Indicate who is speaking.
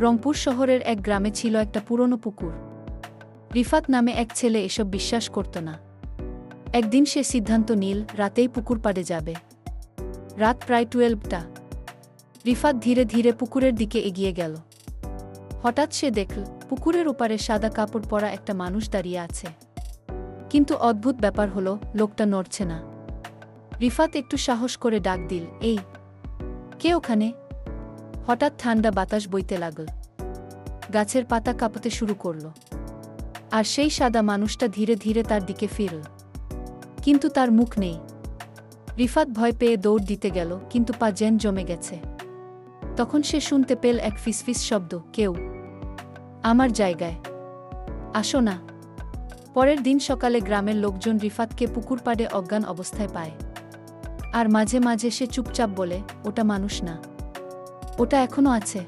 Speaker 1: রংপুর শহরের এক গ্রামে ছিল একটা পুরনো পুকুর। রিফাত নামে এক ছেলে এসব বিশ্বাস করত না। একদিন সে সিদ্ধান্ত নিল রাতেই পুকুর পাড়ে যাবে। রাত প্রায় 12টা। রিফাত ধীরে ধীরে পুকুরের দিকে এগিয়ে গেল। হঠাৎ সে দেখল পুকুরের ওপারে সাদা কাপড় পরা একটা মানুষ দাঁড়িয়ে আছে। কিন্তু অদ্ভুত ব্যাপার হলো লোকটা নড়ছে না। রিফাত একটু সাহস করে ডাক দিল, এই, কে ওখানে? হঠাৎ ঠান্ডা বাতাস বইতে লাগল। গাছের পাতা কাঁপতে শুরু করল। আর সেই সাদা মানুষটা ধীরে ধীরে তার দিকে ফিরল। কিন্তু তার মুখ নেই। রিফাত ভয় পেয়ে দৌড় দিতে গেল, কিন্তু পা যেন জমে গেছে। তখন সে শুনতে পেল এক ফিসফিস শব্দ, কেউ আমার জায়গায়, আসো না। পরের দিন সকালে গ্রামের লোকজন রিফাতকে পুকুর পাড়ে অজ্ঞান অবস্থায় পায়। আর মাঝে মাঝে সে চুপচাপ বলে, ওটা মানুষ না, ওটা এখনো আছে।